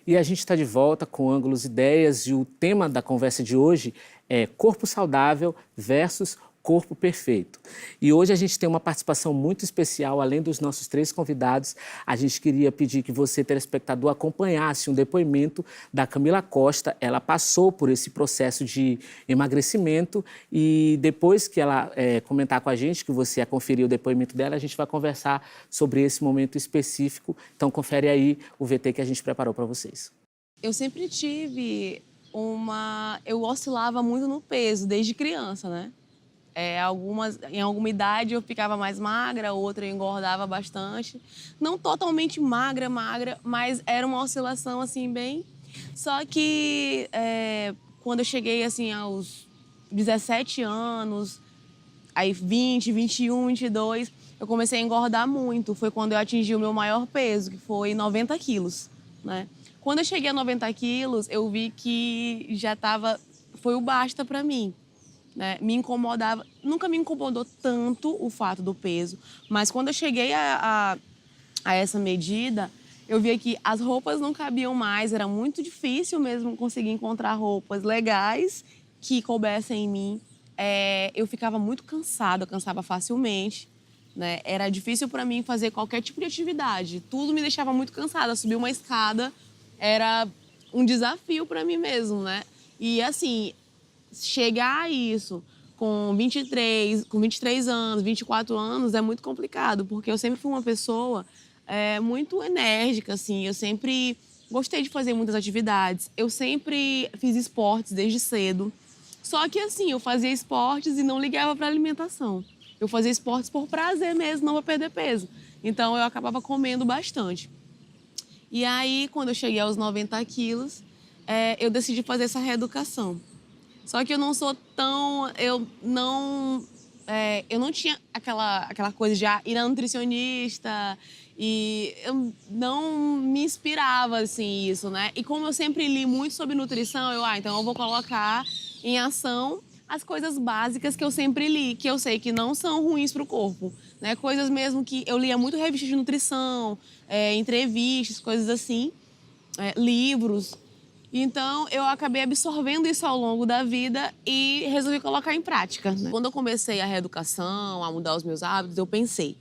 E a gente está de volta com Ângulos e Ideias e o tema da conversa de hoje é corpo saudável versus corpo perfeito. E hoje a gente tem uma participação muito especial, além dos nossos 3 convidados. A gente queria pedir que você, telespectador, acompanhasse um depoimento da Camila Costa. Ela passou por esse processo de emagrecimento e depois que ela comentar com a gente, que você conferir o depoimento dela, a gente vai conversar sobre esse momento específico. Então, confere aí o VT que a gente preparou para vocês. Eu sempre tive Eu oscilava muito no peso, desde criança, né? Em alguma idade eu ficava mais magra, outra eu engordava bastante. Não totalmente magra, mas era uma oscilação, assim, bem... Só que quando eu cheguei, assim, aos 17 anos, aí 20, 21, 22, eu comecei a engordar muito. Foi quando eu atingi o meu maior peso, que foi 90 quilos, né? Quando eu cheguei a 90 quilos, eu vi que foi o basta pra mim, né? Me incomodava, nunca me incomodou tanto o fato do peso, mas quando eu cheguei a essa medida, eu via que as roupas não cabiam mais, era muito difícil mesmo conseguir encontrar roupas legais que coubessem em mim. Eu ficava muito cansada, eu cansava facilmente, né? Era difícil para mim fazer qualquer tipo de atividade, tudo me deixava muito cansada. Subir uma escada era um desafio para mim mesmo, né? E assim, chegar a isso com 23 anos, 24 anos é muito complicado, porque eu sempre fui uma pessoa muito enérgica, assim. Eu sempre gostei de fazer muitas atividades. Eu sempre fiz esportes desde cedo. Só que, assim, eu fazia esportes e não ligava para alimentação. Eu fazia esportes por prazer mesmo, não para perder peso. Então, eu acabava comendo bastante. E aí, quando eu cheguei aos 90 quilos, eu decidi fazer essa reeducação. Só que eu não sou tão... Eu não tinha aquela coisa de ir na nutricionista e eu não me inspirava, assim, isso, né? E como eu sempre li muito sobre nutrição, então eu vou colocar em ação as coisas básicas que eu sempre li, que eu sei que não são ruins para o corpo, né? Coisas mesmo que eu lia muito revista de nutrição, entrevistas, coisas assim, livros. Então, eu acabei absorvendo isso ao longo da vida e resolvi colocar em prática, né? Quando eu comecei a reeducação, a mudar os meus hábitos, eu pensei,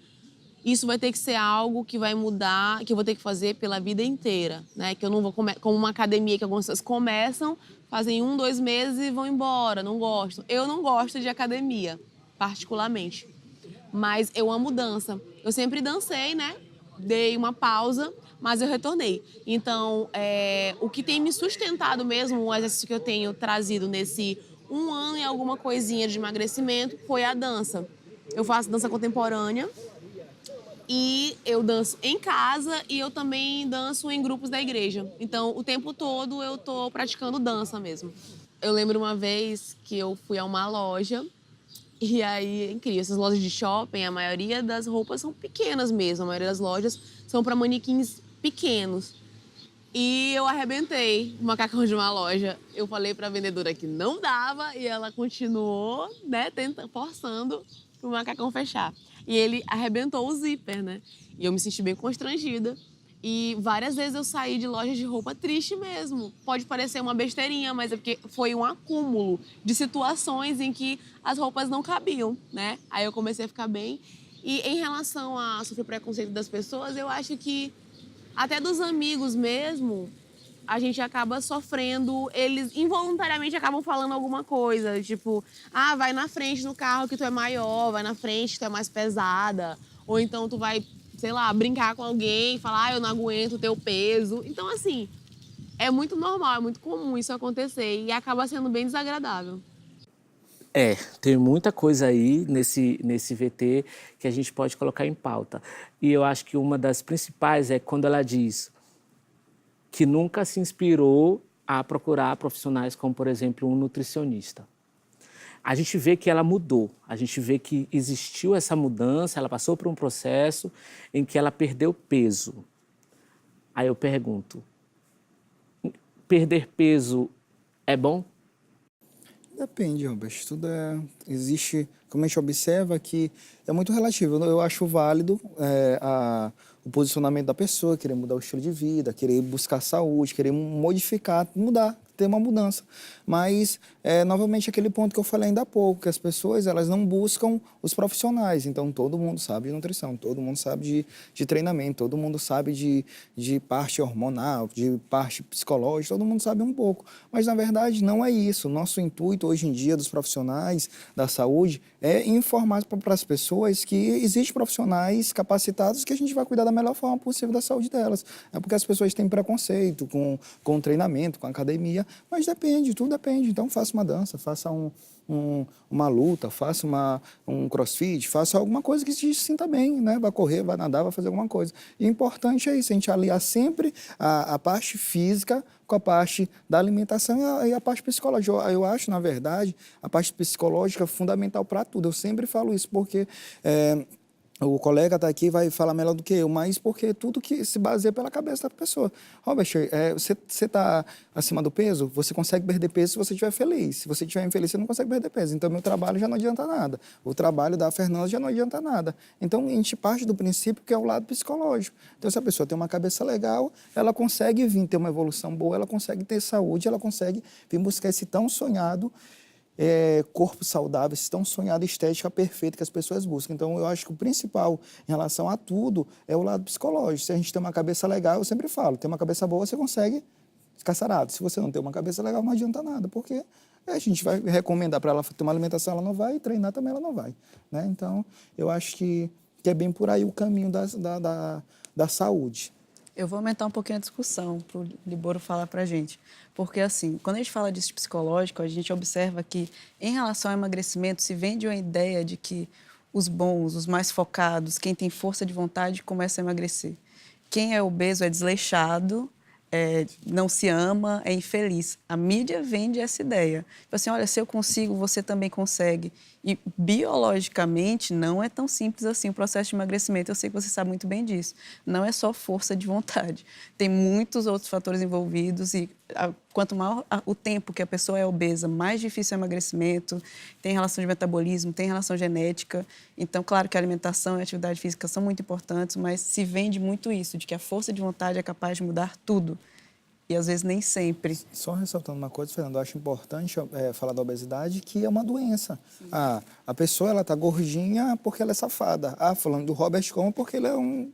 isso vai ter que ser algo que vai mudar, que eu vou ter que fazer pela vida inteira, né? Que eu não vou como uma academia que algumas pessoas começam, fazem 1, 2 meses e vão embora, não gostam. Eu não gosto de academia, particularmente, mas eu amo dança. Eu sempre dancei, né? Dei uma pausa, mas eu retornei. Então, o que tem me sustentado mesmo, o exercício que eu tenho trazido nesse 1 ano e alguma coisinha de emagrecimento, foi a dança. Eu faço dança contemporânea e eu danço em casa e eu também danço em grupos da igreja. Então, o tempo todo eu tô praticando dança mesmo. Eu lembro uma vez que eu fui a uma loja e aí, é incrível, essas lojas de shopping, a maioria das roupas são pequenas mesmo. A maioria das lojas são para manequins pequenos. E eu arrebentei o macacão de uma loja. Eu falei para a vendedora que não dava e ela continuou, né, forçando o macacão fechar. E ele arrebentou o zíper, né? E eu me senti bem constrangida. E várias vezes eu saí de lojas de roupa triste mesmo. Pode parecer uma besteirinha, mas é porque foi um acúmulo de situações em que as roupas não cabiam, né? Aí eu comecei a ficar bem. E em relação a sofrer preconceito das pessoas, eu acho que até dos amigos mesmo, a gente acaba sofrendo, eles involuntariamente acabam falando alguma coisa, tipo, vai na frente no carro que tu é maior, vai na frente que tu é mais pesada, ou então tu vai, sei lá, brincar com alguém, falar, eu não aguento o teu peso. Então, assim, é muito normal, é muito comum isso acontecer e acaba sendo bem desagradável. Tem muita coisa aí nesse VT que a gente pode colocar em pauta. E eu acho que uma das principais é quando ela diz que nunca se inspirou a procurar profissionais como, por exemplo, um nutricionista. A gente vê que ela mudou, a gente vê que existiu essa mudança, ela passou por um processo em que ela perdeu peso. Aí eu pergunto, perder peso é bom? Depende, Robert. Existe, como a gente observa, que é muito relativo. Eu acho válido o posicionamento da pessoa, querer mudar o estilo de vida, querer buscar saúde, querer modificar, mudar, ter uma mudança. Mas, novamente, aquele ponto que eu falei ainda há pouco, que as pessoas elas não buscam os profissionais. Então, todo mundo sabe de nutrição, todo mundo sabe de treinamento, todo mundo sabe de parte hormonal, de parte psicológica, todo mundo sabe um pouco. Mas, na verdade, não é isso. Nosso intuito, hoje em dia, dos profissionais da saúde, é informar para as pessoas que existem profissionais capacitados que a gente vai cuidar da melhor forma possível da saúde delas. É porque as pessoas têm preconceito com o treinamento, com a academia, mas depende, tudo depende. Então, faça uma dança, faça uma luta, faça um crossfit, faça alguma coisa que se sinta bem, né? Vai correr, vai nadar, vai fazer alguma coisa. E o importante é isso, a gente aliar sempre a parte física com a parte da alimentação e a parte psicológica. Eu acho, na verdade, a parte psicológica fundamental para tudo. Eu sempre falo isso, porque o colega está aqui vai falar melhor do que eu, mas porque tudo que se baseia pela cabeça da pessoa. Robert, você está acima do peso, você consegue perder peso se você estiver feliz. Se você estiver infeliz, você não consegue perder peso. Então, meu trabalho já não adianta nada. O trabalho da Fernanda já não adianta nada. Então, a gente parte do princípio que é o lado psicológico. Então, se a pessoa tem uma cabeça legal, ela consegue vir ter uma evolução boa, ela consegue ter saúde, ela consegue vir buscar esse tão sonhado corpo saudável, esse tão sonhada estética perfeita que as pessoas buscam. Então, eu acho que o principal em relação a tudo é o lado psicológico. Se a gente tem uma cabeça legal, eu sempre falo, tem uma cabeça boa, você consegue ficar sarado. Se você não tem uma cabeça legal, não adianta nada, porque a gente vai recomendar para ela ter uma alimentação, ela não vai, e treinar também ela não vai. Né? Então, eu acho que é bem por aí o caminho da saúde. Eu vou aumentar um pouquinho a discussão para o Liboro falar para a gente. Porque, assim, quando a gente fala disso psicológico, a gente observa que, em relação ao emagrecimento, se vende uma ideia de que os bons, os mais focados, quem tem força de vontade, começa a emagrecer. Quem é obeso é desleixado, não se ama, é infeliz. A mídia vende essa ideia. Tipo assim, olha, se eu consigo, você também consegue. E biologicamente não é tão simples assim o processo de emagrecimento. Eu sei que você sabe muito bem disso. Não é só força de vontade. Tem muitos outros fatores envolvidos e quanto maior o tempo que a pessoa é obesa, mais difícil é o emagrecimento. Tem relação de metabolismo, tem relação genética. Então, claro que a alimentação e a atividade física são muito importantes, mas se vende muito isso, de que a força de vontade é capaz de mudar tudo. E, às vezes, nem sempre. Só ressaltando uma coisa, Fernando, eu acho importante falar da obesidade, que é uma doença. A pessoa está gordinha porque ela é safada. Falando do Robert como porque ele é um...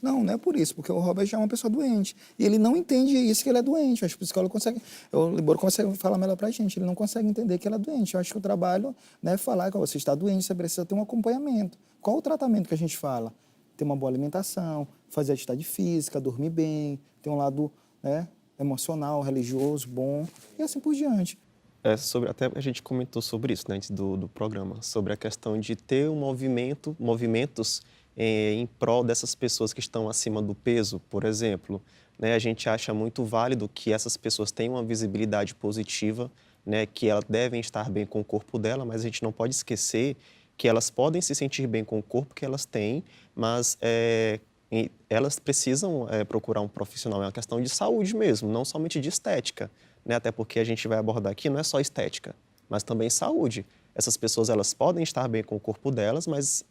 Não é por isso, porque o Robert já é uma pessoa doente. E ele não entende isso, que ele é doente. Eu acho que o psicólogo consegue... O Liboro consegue falar melhor para a gente. Ele não consegue entender que ele é doente. Eu acho que o trabalho é falar que você está doente, você precisa ter um acompanhamento. Qual o tratamento que a gente fala? Ter uma boa alimentação, fazer atividade física, dormir bem, ter um lado emocional, religioso, bom, e assim por diante. Até a gente comentou sobre isso, né, antes do programa, sobre a questão de ter movimentos em prol dessas pessoas que estão acima do peso, por exemplo. Né, a gente acha muito válido que essas pessoas tenham uma visibilidade positiva, né, que elas devem estar bem com o corpo dela, mas a gente não pode esquecer que elas podem se sentir bem com o corpo que elas têm, mas elas precisam procurar um profissional. É uma questão de saúde mesmo, não somente de estética. Né? Até porque a gente vai abordar aqui não é só estética, mas também saúde. Essas pessoas elas podem estar bem com o corpo delas, mas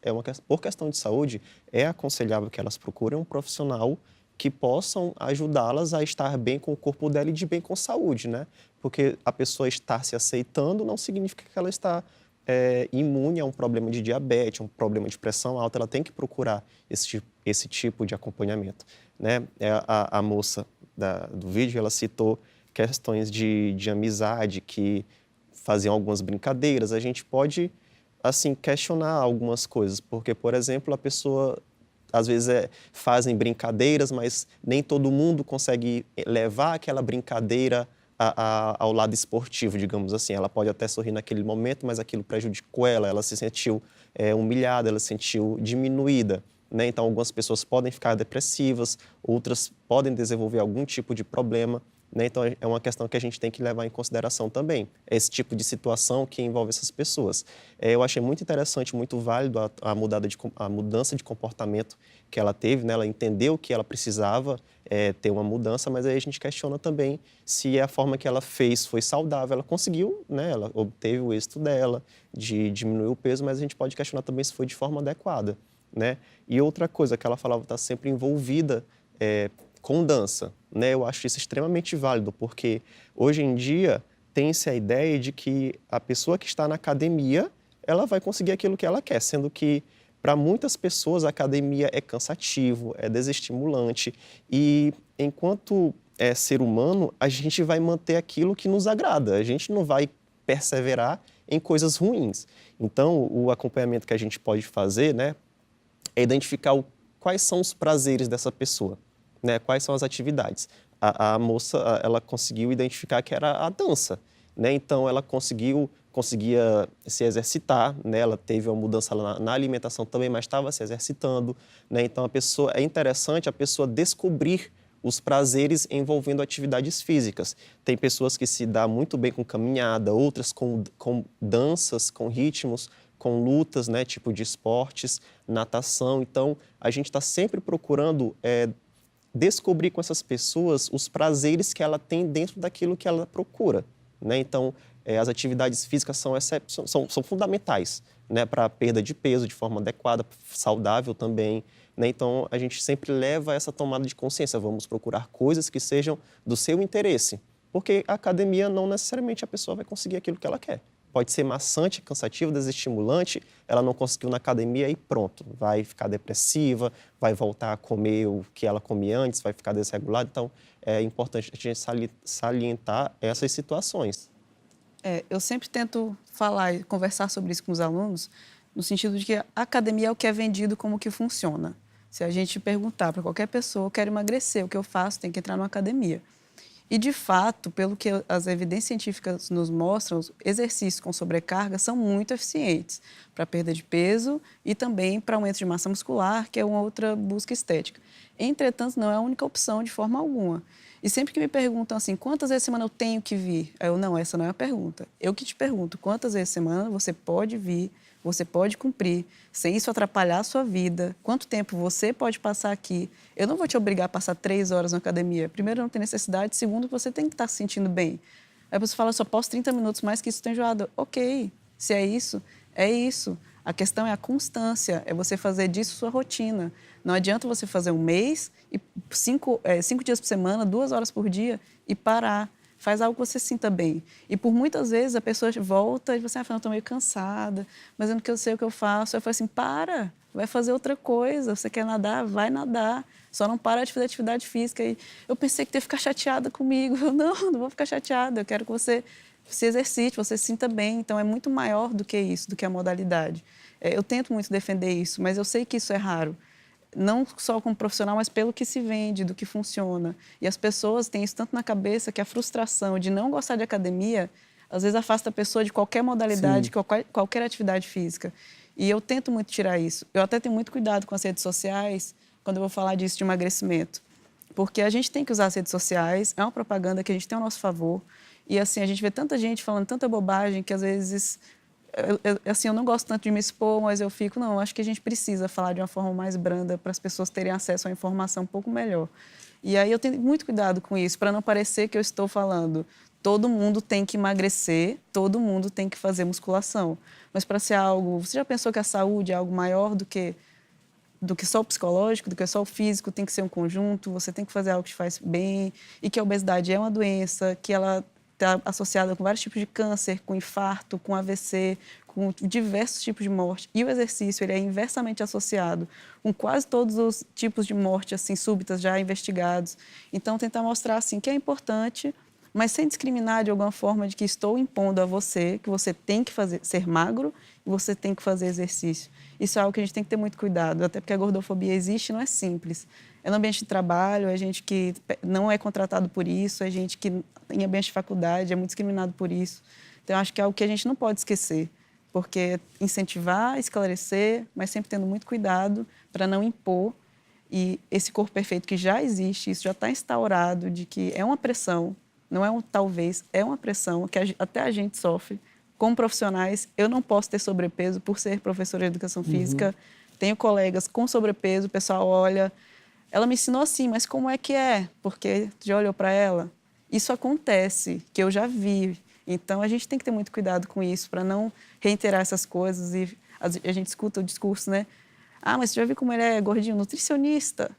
por questão de saúde, é aconselhável que elas procurem um profissional que possam ajudá-las a estar bem com o corpo dela e de bem com saúde. Né? Porque a pessoa estar se aceitando não significa que ela está imune a um problema de diabetes, um problema de pressão alta. Ela tem que procurar esse tipo de acompanhamento. Né? A moça do vídeo, ela citou questões de amizade, que faziam algumas brincadeiras. A gente pode, assim, questionar algumas coisas, porque, por exemplo, a pessoa, às vezes, fazem brincadeiras, mas nem todo mundo consegue levar aquela brincadeira ao lado esportivo, digamos assim. Ela pode até sorrir naquele momento, mas aquilo prejudicou ela se sentiu humilhada, ela se sentiu diminuída. Né? Então, algumas pessoas podem ficar depressivas, outras podem desenvolver algum tipo de problema. né? Então, é uma questão que a gente tem que levar em consideração também, esse tipo de situação que envolve essas pessoas. Eu achei muito interessante, muito válido a mudança de comportamento que ela teve, né? Ela entendeu que ela precisava ter uma mudança, mas aí a gente questiona também se a forma que ela fez foi saudável. Ela conseguiu, né? Ela obteve o êxito dela de diminuir o peso, mas a gente pode questionar também se foi de forma adequada, né? E outra coisa que ela falava, está sempre envolvida com dança, né? Eu acho isso extremamente válido, porque hoje em dia tem-se a ideia de que a pessoa que está na academia, ela vai conseguir aquilo que ela quer, sendo que para muitas pessoas a academia é cansativo, é desestimulante e enquanto ser humano, a gente vai manter aquilo que nos agrada, a gente não vai perseverar em coisas ruins. Então, o acompanhamento que a gente pode fazer, né, é identificar quais são os prazeres dessa pessoa, né? Quais são as atividades. A moça, ela conseguiu identificar que era a dança, né? Então, ela conseguia se exercitar, né? Ela teve uma mudança na alimentação também, mas estava se exercitando, né? Então, é interessante a pessoa descobrir os prazeres envolvendo atividades físicas. Tem pessoas que se dão muito bem com caminhada, outras com danças, com ritmos, com lutas, né, tipo de esportes, natação. Então, a gente está sempre procurando descobrir com essas pessoas os prazeres que ela tem dentro daquilo que ela procura, né? Então, as atividades físicas são fundamentais, né, para a perda de peso de forma adequada, saudável também, né? Então, a gente sempre leva essa tomada de consciência. Vamos procurar coisas que sejam do seu interesse, porque a academia não necessariamente a pessoa vai conseguir aquilo que ela quer. Pode ser maçante, cansativo, desestimulante, ela não conseguiu na academia e pronto, vai ficar depressiva, vai voltar a comer o que ela comia antes, vai ficar desregulada. Então, é importante a gente salientar essas situações. Eu sempre tento falar e conversar sobre isso com os alunos, no sentido de que a academia é o que é vendido como que funciona. Se a gente perguntar para qualquer pessoa, eu quero emagrecer, o que eu faço? Tem que entrar numa academia. E, de fato, pelo que as evidências científicas nos mostram, os exercícios com sobrecarga são muito eficientes para perda de peso e também para aumento de massa muscular, que é uma outra busca estética. Entretanto, não é a única opção de forma alguma. E sempre que me perguntam assim, quantas vezes por semana eu tenho que vir? Não, essa não é a pergunta. Eu que te pergunto, quantas vezes por semana você pode vir, você pode cumprir, sem isso atrapalhar a sua vida, quanto tempo você pode passar aqui. Eu não vou te obrigar a passar 3 horas na academia. Primeiro, não tem necessidade. Segundo, você tem que estar se sentindo bem. Aí você fala, eu só posso 30 minutos mais que isso, estou enjoada. Ok, se é isso, é isso. A questão é a constância, é você fazer disso sua rotina. Não adianta você fazer um mês, e 5 dias por semana, 2 horas por dia e parar. Faz algo que você se sinta bem. E por muitas vezes a pessoa volta e você fala, estou meio cansada, mas eu não sei o que eu faço. Eu falo assim, vai fazer outra coisa. Você quer nadar? Vai nadar. Só não para de fazer atividade física. E eu pensei que ia ficar chateada comigo. Não vou ficar chateada. Eu quero que você se exercite, você se sinta bem. Então, é muito maior do que isso, do que a modalidade. Eu tento muito defender isso, mas eu sei que isso é raro. Não só como profissional, mas pelo que se vende, do que funciona. E as pessoas têm isso tanto na cabeça que a frustração de não gostar de academia, às vezes afasta a pessoa de qualquer modalidade, qualquer atividade física. E eu tento muito tirar isso. Eu até tenho muito cuidado com as redes sociais quando eu vou falar disso de emagrecimento. Porque a gente tem que usar as redes sociais, é uma propaganda que a gente tem ao nosso favor. E assim, a gente vê tanta gente falando tanta bobagem que às vezes... eu não gosto tanto de me expor, mas eu fico, acho que a gente precisa falar de uma forma mais branda para as pessoas terem acesso à informação um pouco melhor. E aí eu tenho muito cuidado com isso, para não parecer que eu estou falando todo mundo tem que emagrecer, todo mundo tem que fazer musculação. Mas para ser algo... Você já pensou que a saúde é algo maior do que só o psicológico, do que só o físico? Tem que ser um conjunto, você tem que fazer algo que te faz bem, e que a obesidade é uma doença, que ela está associada com vários tipos de câncer, com infarto, com AVC, com diversos tipos de morte. E o exercício, ele é inversamente associado com quase todos os tipos de morte assim, súbitas já investigados. Então, tentar mostrar assim, que é importante, mas sem discriminar de alguma forma de que estou impondo a você que você tem que ser magro e você tem que fazer exercício. Isso é algo que a gente tem que ter muito cuidado, até porque a gordofobia existe, não é simples. É no ambiente de trabalho, é gente que não é contratado por isso, é gente que em ambiente de faculdade é muito discriminado por isso. Então, eu acho que é algo que a gente não pode esquecer, porque incentivar, esclarecer, mas sempre tendo muito cuidado para não impor. E esse corpo perfeito que já existe, isso já está instaurado, de que é uma pressão, Não é um talvez, é uma pressão que até a gente sofre. Como profissionais, eu não posso ter sobrepeso por ser professora de educação física. Tenho colegas com sobrepeso, o pessoal olha. Ela me ensinou assim, mas como é que é? Porque já olhou para ela? Isso acontece, que eu já vi. Então, a gente tem que ter muito cuidado com isso, para não reiterar essas coisas. E a gente escuta o discurso, né? Ah, mas você já viu como ele é gordinho? Nutricionista.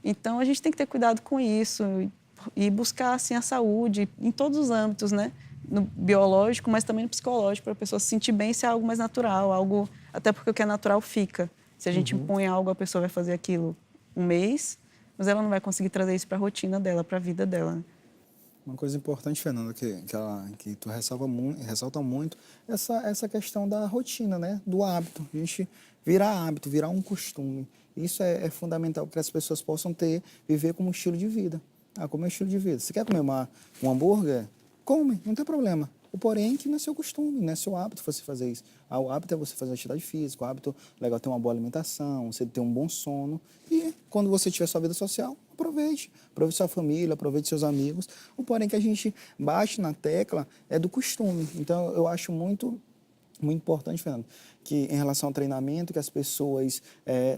Então, a gente tem que ter cuidado com isso e buscar, assim, a saúde em todos os âmbitos, né? No biológico, mas também no psicológico, para a pessoa se sentir bem, se é algo mais natural, algo... Até porque o que é natural fica. Se a gente impõe algo, a pessoa vai fazer aquilo um mês, mas ela não vai conseguir trazer isso para a rotina dela, para a vida dela. Uma coisa importante, Fernanda, que tu ressalta muito, essa questão da rotina, né? Do hábito. A gente virar hábito, virar um costume. Isso é fundamental para que as pessoas possam viver como um estilo de vida. Ah, como é um estilo de vida. Se quer comer um hambúrguer, come, não tem problema. O porém que não é seu costume, não é seu hábito você fazer isso. Ah, o hábito é você fazer atividade física, o hábito é legal ter uma boa alimentação, você ter um bom sono. E quando você tiver sua vida social, aproveite sua família, aproveite seus amigos. O porém que a gente bate na tecla é do costume. Então, eu acho muito importante, Fernando, que em relação ao treinamento, que as pessoas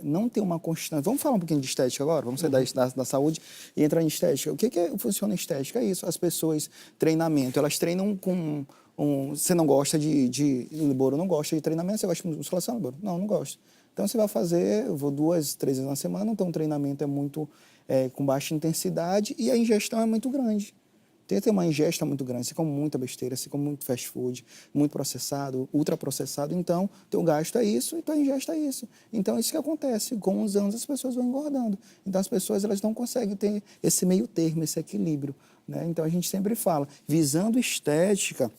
não tenham uma constância. Vamos falar um pouquinho de estética agora? Vamos sair da saúde e entrar em estética. O que funciona em estética? É isso, as pessoas, treinamento, elas treinam com... você não gosta o Liboro não gosta de treinamento, você gosta de musculação, Liboro? Não, não gosto. Então, você vai fazer, eu vou 2, 3 vezes na semana, então o treinamento é muito com baixa intensidade e a ingestão é muito grande. Tem que ter uma ingesta muito grande, você come muita besteira, você come muito fast food, muito processado, ultraprocessado, então teu gasto é isso e tua ingesta é isso. Então, isso que acontece, com os anos as pessoas vão engordando. Então, as pessoas elas não conseguem ter esse meio termo, esse equilíbrio, né? Então, a gente sempre fala, visando estética,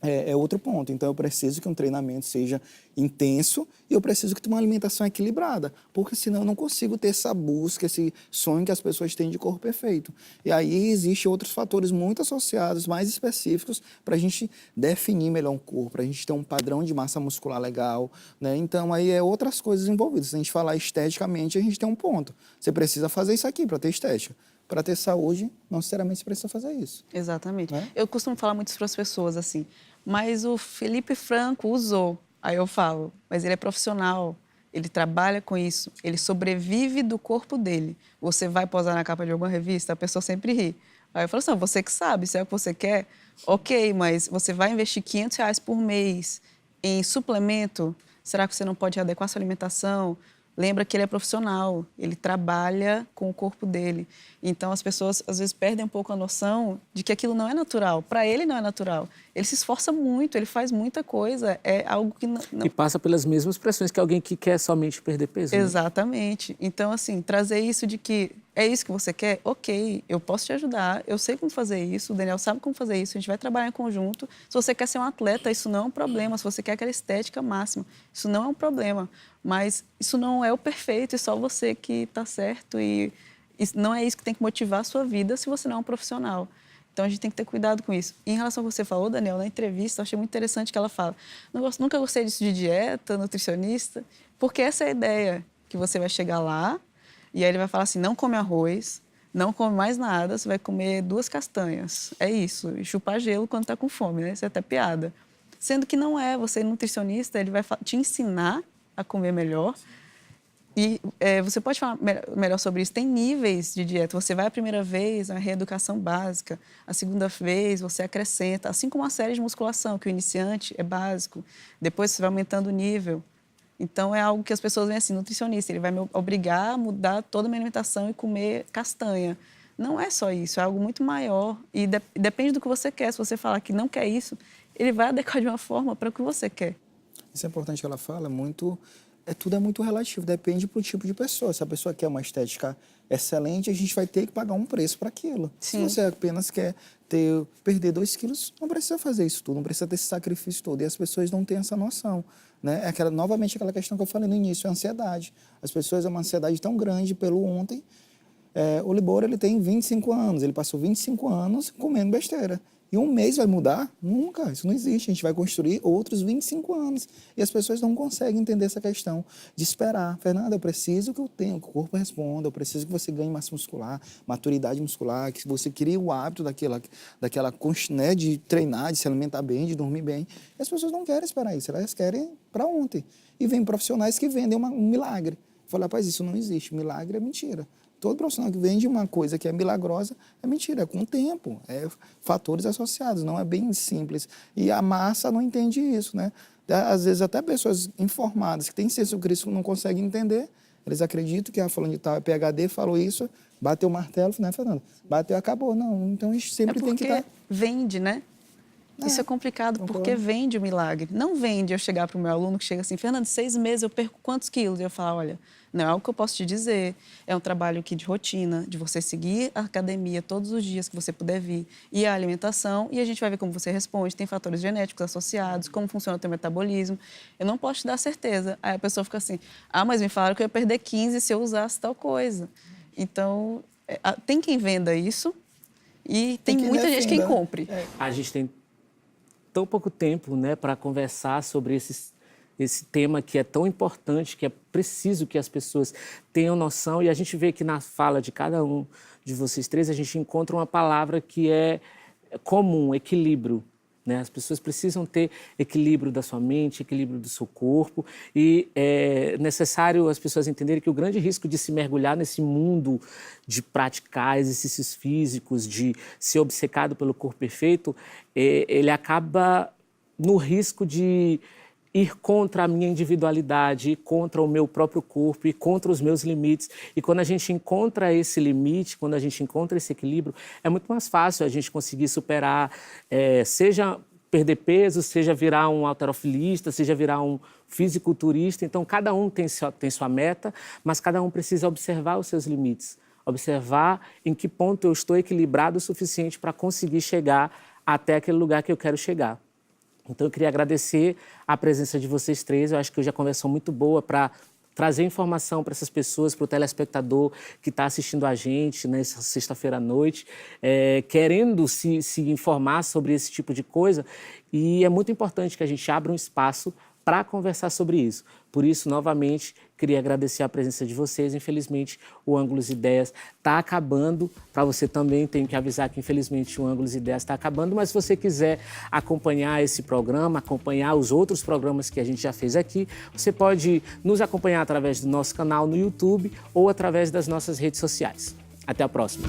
é outro ponto. Então, eu preciso que um treinamento seja intenso e eu preciso que tenha uma alimentação equilibrada, porque senão eu não consigo ter essa busca, esse sonho que as pessoas têm de corpo perfeito. E aí existem outros fatores muito associados, mais específicos, para a gente definir melhor um corpo, para a gente ter um padrão de massa muscular legal, né? Então, aí outras coisas envolvidas. Se a gente falar esteticamente, a gente tem um ponto. Você precisa fazer isso aqui para ter estética. Para ter saúde, não necessariamente você precisa fazer isso. Exatamente. Né? Eu costumo falar muito para as pessoas assim, mas o Felipe Franco usou. Aí eu falo, mas ele é profissional, ele trabalha com isso, ele sobrevive do corpo dele. Você vai posar na capa de alguma revista, a pessoa sempre ri. Aí eu falo assim, você que sabe, se é o que você quer, ok, mas você vai investir R$500 por mês em suplemento, será que você não pode adequar sua alimentação? Lembra que ele é profissional, ele trabalha com o corpo dele. Então, as pessoas, às vezes, perdem um pouco a noção de que aquilo não é natural. Para ele, não é natural. Ele se esforça muito, ele faz muita coisa. É algo que não... E passa pelas mesmas pressões que alguém que quer somente perder peso. Né? Exatamente. Então, assim, trazer isso de que é isso que você quer? Ok, eu posso te ajudar, eu sei como fazer isso, o Daniel sabe como fazer isso, a gente vai trabalhar em conjunto. Se você quer ser um atleta, isso não é um problema. Se você quer aquela estética máxima, isso não é um problema. Mas isso não é o perfeito, é só você que está certo e não é isso que tem que motivar a sua vida se você não é um profissional. Então, a gente tem que ter cuidado com isso. E em relação ao que você falou, Daniel, na entrevista, eu achei muito interessante que ela fala, nunca gostei disso de dieta, nutricionista, porque essa é a ideia, que você vai chegar lá e aí ele vai falar assim, não come arroz, não come mais nada, você vai comer 2 castanhas. É isso, e chupar gelo quando está com fome, né? Isso é até piada. Sendo que não é, você é nutricionista, ele vai te ensinar a comer melhor. E você pode falar melhor sobre isso. Tem níveis de dieta. Você vai a primeira vez, a reeducação básica. A segunda vez, você acrescenta. Assim como a série de musculação, que o iniciante é básico. Depois, você vai aumentando o nível. Então, é algo que as pessoas veem assim, nutricionista. Ele vai me obrigar a mudar toda a minha alimentação e comer castanha. Não é só isso, é algo muito maior. E depende do que você quer. Se você falar que não quer isso, ele vai adequar de uma forma para o que você quer. Isso é importante que ela fala, tudo é muito relativo, depende do tipo de pessoa. Se a pessoa quer uma estética excelente, a gente vai ter que pagar um preço para aquilo. Sim. Se você apenas quer perder 2 quilos, não precisa fazer isso tudo, não precisa ter esse sacrifício todo. E as pessoas não têm essa noção. Né? Novamente, aquela questão que eu falei no início, a ansiedade. As pessoas, é uma ansiedade tão grande pelo ontem. O Liboro, ele tem 25 anos, ele passou 25 anos comendo besteira. E um mês vai mudar? Nunca, isso não existe. A gente vai construir outros 25 anos. E as pessoas não conseguem entender essa questão de esperar. Fernanda, eu preciso que eu tenha, que o corpo responda, eu preciso que você ganhe massa muscular, maturidade muscular, que você crie o hábito daquela né, de treinar, de se alimentar bem, de dormir bem. E as pessoas não querem esperar isso, elas querem para ontem. E vem profissionais que vendem um milagre. Eu falo, rapaz, isso não existe, milagre é mentira. Todo profissional que vende uma coisa que é milagrosa é mentira, é com o tempo, é fatores associados, não é bem simples. E a massa não entende isso, né? Às vezes até pessoas informadas que têm senso crítico não conseguem entender, eles acreditam que a fulana de tal é PhD, falou isso, bateu o martelo, né, Fernanda? Bateu, acabou. Não, então a gente sempre tem que estar... vende, né? Isso é complicado, porque vende o milagre. Não vende eu chegar para o meu aluno que chega assim, Fernando, 6 meses eu perco quantos quilos? E eu falo, olha, não é algo que eu posso te dizer, é um trabalho aqui de rotina, de você seguir a academia todos os dias que você puder vir, e a alimentação, e a gente vai ver como você responde, tem fatores genéticos associados, como funciona o teu metabolismo. Eu não posso te dar certeza. Aí a pessoa fica assim, mas me falaram que eu ia perder 15 se eu usasse tal coisa. Então, tem quem venda isso e tem muita gente que compre. A gente tem tão pouco tempo, né, para conversar sobre esse tema que é tão importante, que é preciso que as pessoas tenham noção. E a gente vê que na fala de cada um de vocês três, a gente encontra uma palavra que é comum, equilíbrio. Né? As pessoas precisam ter equilíbrio da sua mente, equilíbrio do seu corpo, e é necessário as pessoas entenderem que o grande risco de se mergulhar nesse mundo de praticar exercícios físicos, de ser obcecado pelo corpo perfeito, ele acaba no risco de ir contra a minha individualidade, ir contra o meu próprio corpo, ir contra os meus limites. E quando a gente encontra esse limite, quando a gente encontra esse equilíbrio, é muito mais fácil a gente conseguir superar, seja perder peso, seja virar um halterofilista, seja virar um fisiculturista. Então, cada um tem sua meta, mas cada um precisa observar os seus limites, observar em que ponto eu estou equilibrado o suficiente para conseguir chegar até aquele lugar que eu quero chegar. Então, eu queria agradecer a presença de vocês três. Eu acho que hoje a conversa é muito boa para trazer informação para essas pessoas, para o telespectador que está assistindo a gente nessa sexta-feira à noite, querendo se informar sobre esse tipo de coisa. E é muito importante que a gente abra um espaço para conversar sobre isso. Por isso, novamente, queria agradecer a presença de vocês. Infelizmente, o Ângulos Ideias está acabando. Para você também, tenho que avisar que, infelizmente, o Ângulos Ideias está acabando. Mas se você quiser acompanhar esse programa, acompanhar os outros programas que a gente já fez aqui, você pode nos acompanhar através do nosso canal no YouTube ou através das nossas redes sociais. Até a próxima.